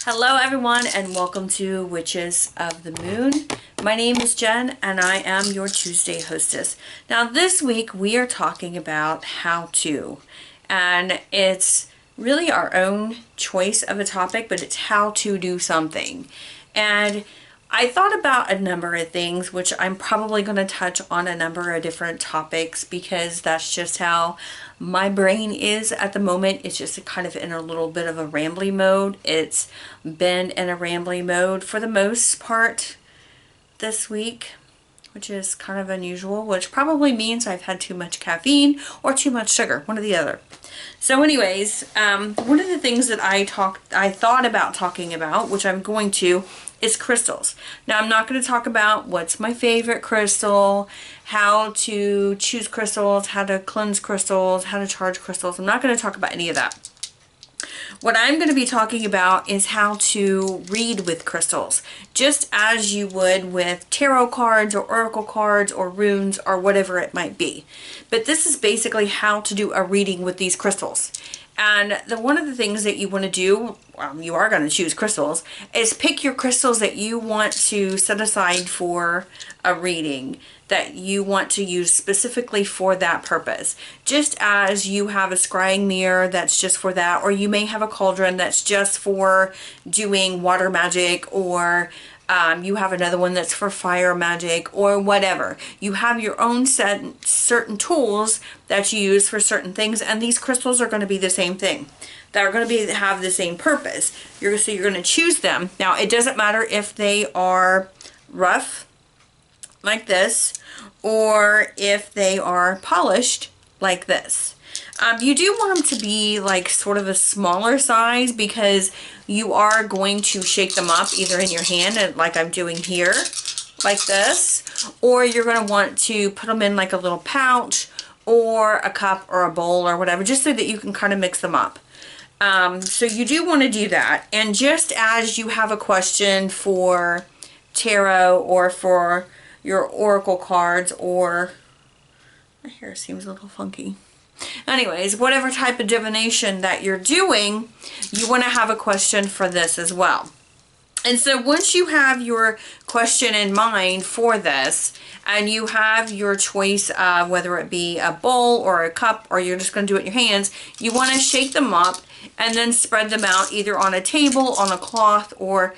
Hello everyone and welcome to Witches of the Moon. My name is Jen and I am your Tuesday hostess. Now this week we are talking about how to, and it's really our own choice of a topic, but it's how to do something. And I thought about a number of things, which I'm probably going to touch on a number of different topics because that's just how my brain is at the moment. It's just kind of in a little bit of a rambly mode. It's been in a rambly mode for the most part this week, which is kind of unusual, which probably means I've had too much caffeine or too much sugar, one or the other. So anyways, one of the things that I thought about talking about, which I'm going to, is crystals. Now I'm not going to talk about what's my favorite crystal, how to choose crystals, how to cleanse crystals, how to charge crystals. I'm not going to talk about any of that. What I'm going to be talking about is how to read with crystals, just as you would with tarot cards or oracle cards or runes or whatever it might be. But this is basically how to do a reading with these crystals. And one of the things that you want to do, you are going to choose crystals, is pick your crystals that you want to set aside for a reading, that you want to use specifically for that purpose. Just as you have a scrying mirror that's just for that, or you may have a cauldron that's just for doing water magic, or you have another one that's for fire magic or whatever. You have your own certain tools that you use for certain things, and these crystals are going to be the same thing. They're going to have the same purpose. So you're going to choose them. Now, it doesn't matter if they are rough like this or if they are polished like this. You do want them to be like sort of a smaller size because you are going to shake them up either in your hand, and like I'm doing here, like this, or you're going to want to put them in like a little pouch or a cup or a bowl or whatever, just so that you can kind of mix them up. So you do want to do that. And just as you have a question for tarot or for your oracle cards, or my hair seems a little funky. Anyways, whatever type of divination that you're doing, you want to have a question for this as well. And so once you have your question in mind for this, and you have your choice of whether it be a bowl or a cup, or you're just going to do it in your hands, you want to shake them up and then spread them out either on a table, on a cloth, or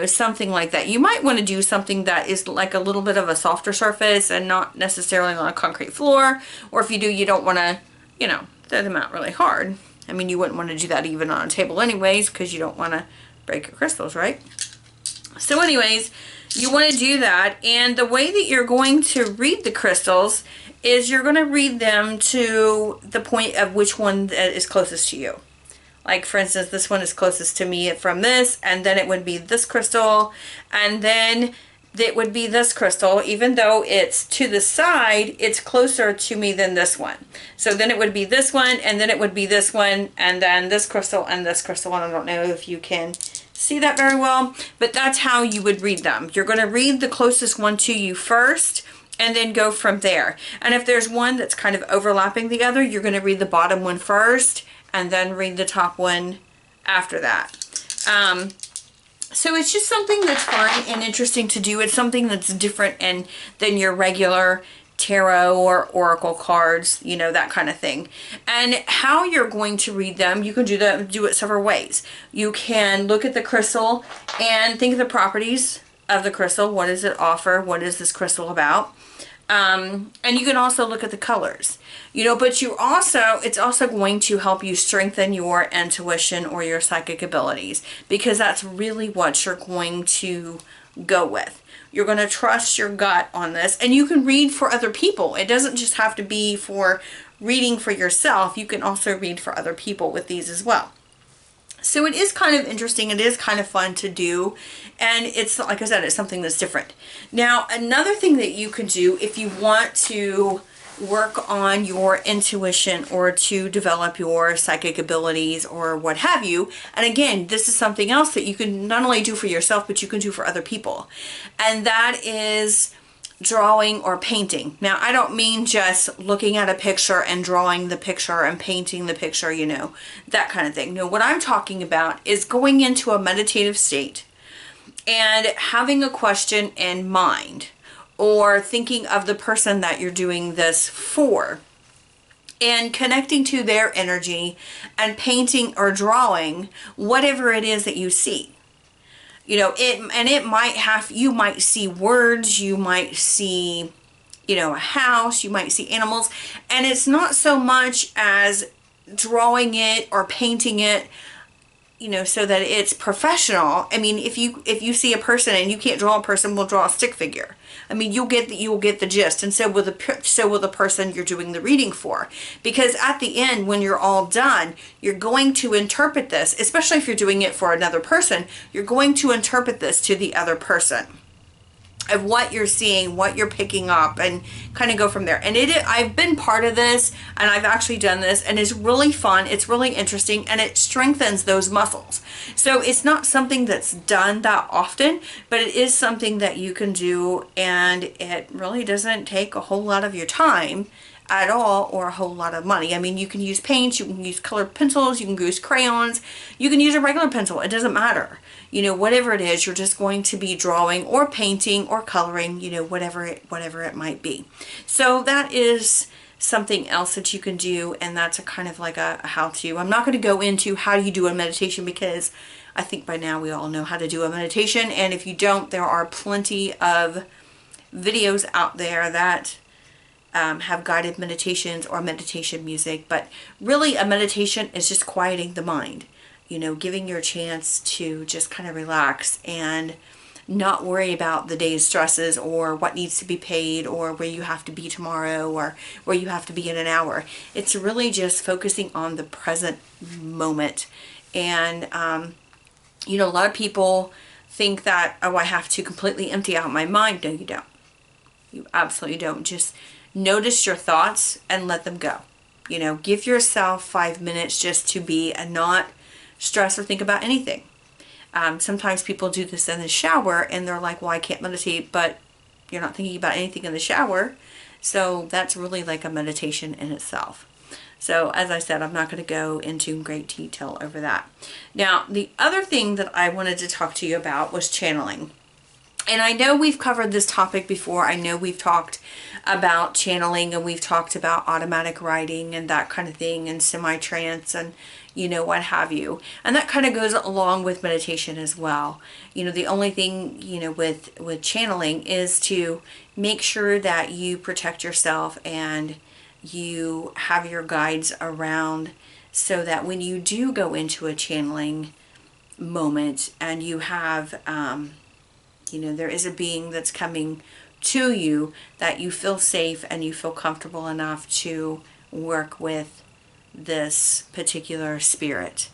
something like that. You might want to do something that is like a little bit of a softer surface and not necessarily on a concrete floor. Or if you do, you don't want to, throw them out really hard. I mean, you wouldn't want to do that even on a table anyways, because you don't want to break your crystals, right? So anyways, you want to do that. And the way that you're going to read the crystals is you're going to read them to the point of which one is closest to you. Like, for instance, this one is closest to me from this, and then it would be this crystal, and then it would be this crystal. Even though it's to the side, it's closer to me than this one. So then it would be this one, and then it would be this one, and then this crystal, and this crystal. And I don't know if you can see that very well, but that's how you would read them. You're going to read the closest one to you first, and then go from there. And if there's one that's kind of overlapping the other, you're going to read the bottom one first, and then read the top one after that. So it's just something that's fun and interesting to do. It's something that's different than your regular tarot or oracle cards, that kind of thing. And how you're going to read them, you can do it several ways. You can look at the crystal and think of the properties of the crystal. What does it offer? What is this crystal about? And you can also look at the colors, but it's also going to help you strengthen your intuition or your psychic abilities, because that's really what you're going to go with. You're going to trust your gut on this, and you can read for other people. It doesn't just have to be for reading for yourself. You can also read for other people with these as well. So it is kind of interesting. It is kind of fun to do. And it's, like I said, it's something that's different. Now, another thing that you can do if you want to work on your intuition or to develop your psychic abilities or what have you, and again, this is something else that you can not only do for yourself, but you can do for other people. And that is drawing or painting. Now, I don't mean just looking at a picture and drawing the picture and painting the picture, you know, that kind of thing. No, what I'm talking about is going into a meditative state and having a question in mind, or thinking of the person that you're doing this for, and connecting to their energy and painting or drawing whatever it is that you see. You know, you might see words, you might see, you know, a house, you might see animals, and it's not so much as drawing it or painting it, you know, so that it's professional. I mean, if you see a person and you can't draw a person, we'll draw a stick figure. I mean, you'll get the gist, and so will the person you're doing the reading for. Because at the end, when you're all done, you're going to interpret this, especially if you're doing it for another person, you're going to interpret this to the other person of what you're seeing, what you're picking up, and kind of go from there. And I've been part of this, and I've actually done this, and it's really fun, it's really interesting, and it strengthens those muscles. So it's not something that's done that often, but it is something that you can do, and it really doesn't take a whole lot of your time at all, or a whole lot of money. I mean, you can use paints, you can use colored pencils, you can use crayons, you can use a regular pencil, it doesn't matter. You know, whatever it is, you're just going to be drawing or painting or coloring, you know, whatever it might be. So that is something else that you can do, and that's a kind of like a how-to. I'm not going to go into how you do a meditation, because I think by now we all know how to do a meditation, and if you don't, there are plenty of videos out there that have guided meditations or meditation music. But really, a meditation is just quieting the mind, you know, giving you a chance to just kind of relax and not worry about the day's stresses, or what needs to be paid, or where you have to be tomorrow, or where you have to be in an hour. It's really just focusing on the present moment. And you know, a lot of people think that, oh, I have to completely empty out my mind. No, you don't. You absolutely don't. Just notice your thoughts and let them go. You know, give yourself 5 minutes just to be, and not stress or think about anything. Sometimes people do this in the shower, and they're like, well, I can't meditate, but you're not thinking about anything in the shower. So that's really like a meditation in itself. So as I said, I'm not going to go into great detail over that. Now, the other thing that I wanted to talk to you about was channeling. And I know we've covered this topic before. I know we've talked about channeling, and we've talked about automatic writing and that kind of thing, and semi-trance, and you know, what have you. And that kind of goes along with meditation as well. You know, the only thing, you know, with channeling is to make sure that you protect yourself and you have your guides around, so that when you do go into a channeling moment and you have you know, there is a being that's coming to you, that you feel safe and you feel comfortable enough to work with this particular spirit.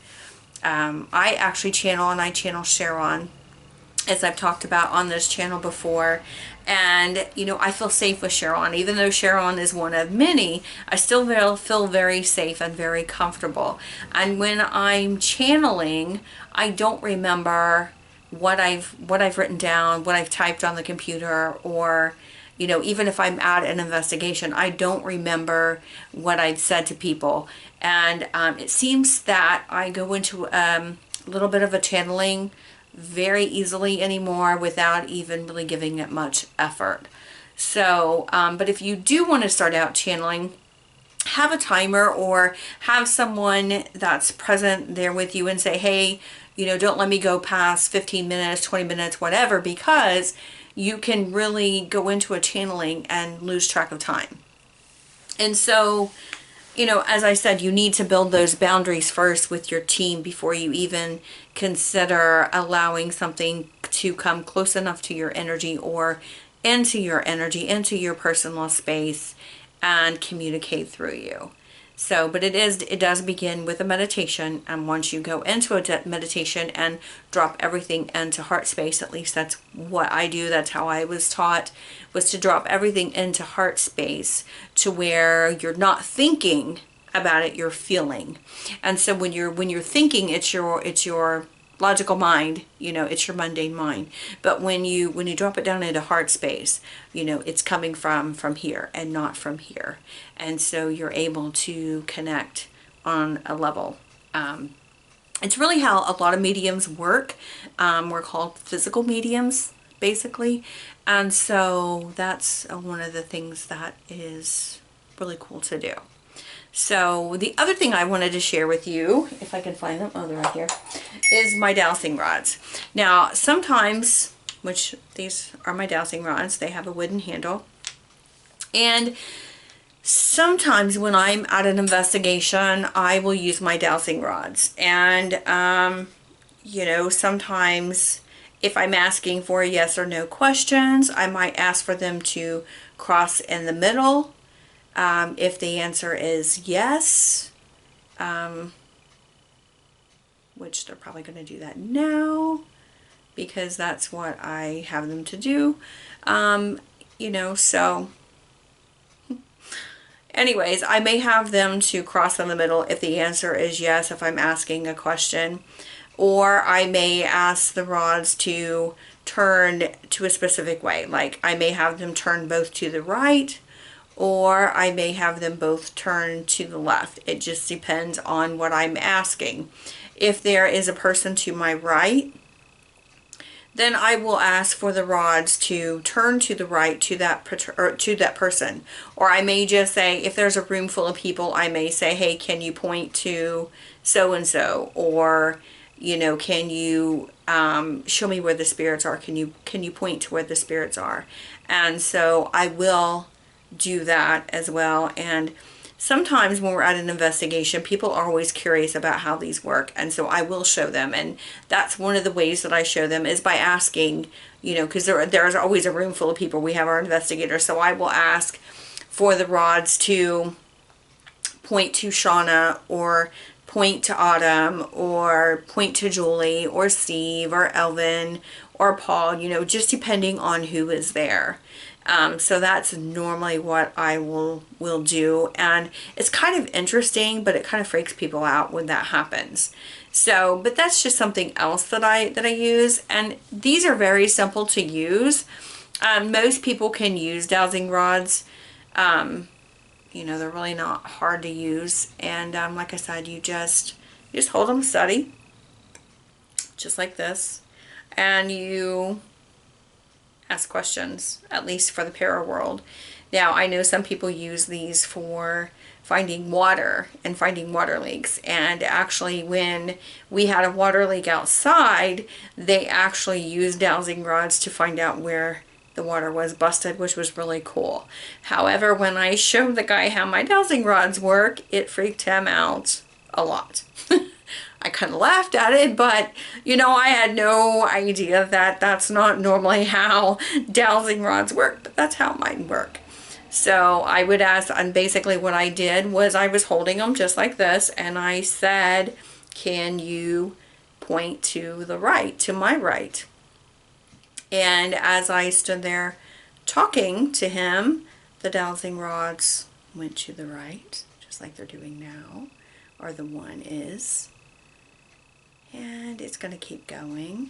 I actually channel, and I channel Sharon, as I've talked about on this channel before. And, you know, I feel safe with Sharon. Even though Sharon is one of many, I still feel very safe and very comfortable. And when I'm channeling, I don't remember what I've written down, what I've typed on the computer, or, you know, even if I'm at an investigation, I don't remember what I've said to people. And it seems that I go into a little bit of a channeling very easily anymore, without even really giving it much effort. So, but if you do want to start out channeling, have a timer, or have someone that's present there with you and say, hey, you know, don't let me go past 15 minutes, 20 minutes, whatever, because you can really go into a channeling and lose track of time. And so, you know, as I said, you need to build those boundaries first with your team before you even consider allowing something to come close enough to your energy, or into your energy, into your personal space, and communicate through you. So, but it does begin with a meditation, and once you go into a meditation and drop everything into heart space, at least that's what I do, that's how I was taught, was to drop everything into heart space, to where you're not thinking about it, you're feeling. And so when you're thinking, it's your logical mind, you know, it's your mundane mind. But when you drop it down into heart space, you know, it's coming from here and not from here. And so you're able to connect on a level. It's really how a lot of mediums work. We're called physical mediums, basically. And so that's one of the things that is really cool to do. So the other thing I wanted to share with you, if I can find them, oh, they're right here, is my dowsing rods. Now, sometimes, which these are my dowsing rods, they have a wooden handle. And sometimes when I'm at an investigation, I will use my dowsing rods. And, you know, sometimes if I'm asking for yes or no questions, I might ask for them to cross in the middle. If the answer is yes, which they're probably going to do that now because that's what I have them to do, you know, so anyways, I may have them to cross in the middle if the answer is yes, if I'm asking a question, or I may ask the rods to turn to a specific way. Like I may have them turn both to the right, or I may have them both turn to the left. It just depends on what I'm asking. If there is a person to my right, then I will ask for the rods to turn to the right to that person. Or I may just say, if there's a room full of people, I may say, hey, can you point to so-and-so? Or, you know, can you show me where the spirits are? Can you point to where the spirits are? And so I will do that as well. And sometimes when we're at an investigation, people are always curious about how these work, and so I will show them. And that's one of the ways that I show them, is by asking, you know, because there's always a room full of people. We have our investigators, so I will ask for the rods to point to Shauna, or point to Autumn, or point to Julie, or Steve, or Elvin, or Paul, you know, just depending on who is there. So that's normally what I will do, and it's kind of interesting, but it kind of freaks people out when that happens. So, but that's just something else that I use, and these are very simple to use. Most people can use dowsing rods. You know, they're really not hard to use, and like I said, you just hold them steady, just like this, and you ask questions, at least for the para world. Now, I know some people use these for finding water and finding water leaks. And actually, when we had a water leak outside, they actually used dowsing rods to find out where the water was busted, which was really cool. However, when I showed the guy how my dowsing rods work, it freaked him out a lot. I kind of laughed at it, but you know, I had no idea that that's not normally how dowsing rods work, but that's how mine work. So I would ask, and basically what I did was I was holding them just like this, and I said, can you point to the right, to my right? And as I stood there talking to him, the dowsing rods went to the right, just like they're doing now, or the one is. And it's going to keep going.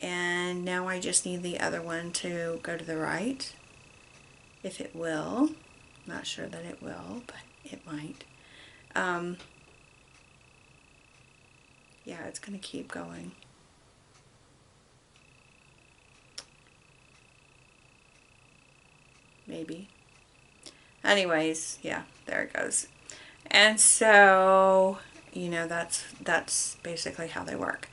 And now I just need the other one to go to the right. If it will. Not sure that it will, but it might. Yeah, it's going to keep going. Maybe. Anyways, yeah, there it goes. And so, you know, that's basically how they work.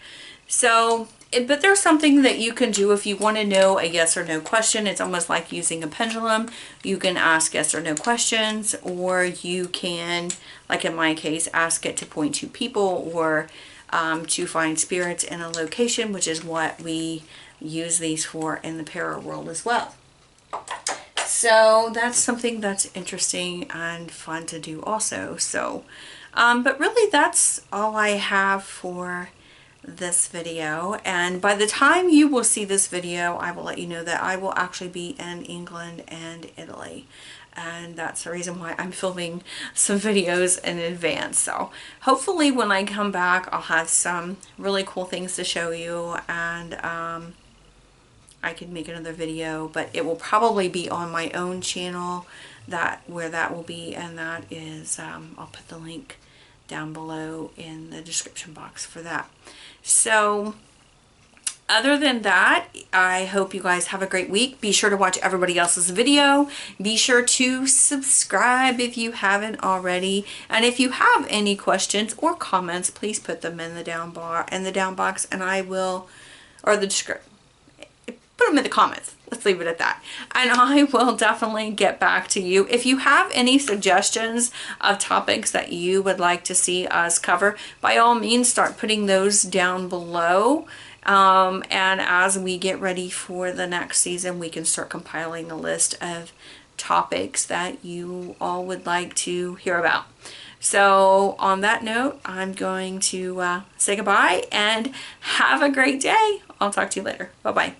So, but there's something that you can do if you want to know a yes or no question. It's almost like using a pendulum. You can ask yes or no questions, or you can, like in my case, ask it to point to people, or to find spirits in a location, which is what we use these for in the para world as well. So that's something that's interesting and fun to do also. So, but really that's all I have for this video. And by the time you will see this video, I will let you know that I will actually be in England and Italy. and that's the reason why I'm filming some videos in advance. So hopefully when I come back, I'll have some really cool things to show you, and I can make another video, but it will probably be on my own channel, where that will be, and that is, I'll put the link down below in the description box for that. So other than that, I hope you guys have a great week. Be sure to watch everybody else's video. Be sure to subscribe if you haven't already. And if you have any questions or comments, please put them in the down box, and I will, or the description. Put them in the comments. Let's leave it at that. And I will definitely get back to you. If you have any suggestions of topics that you would like to see us cover, by all means, start putting those down below. And as we get ready for the next season, we can start compiling a list of topics that you all would like to hear about. So on that note, I'm going to say goodbye and have a great day. I'll talk to you later. Bye-bye.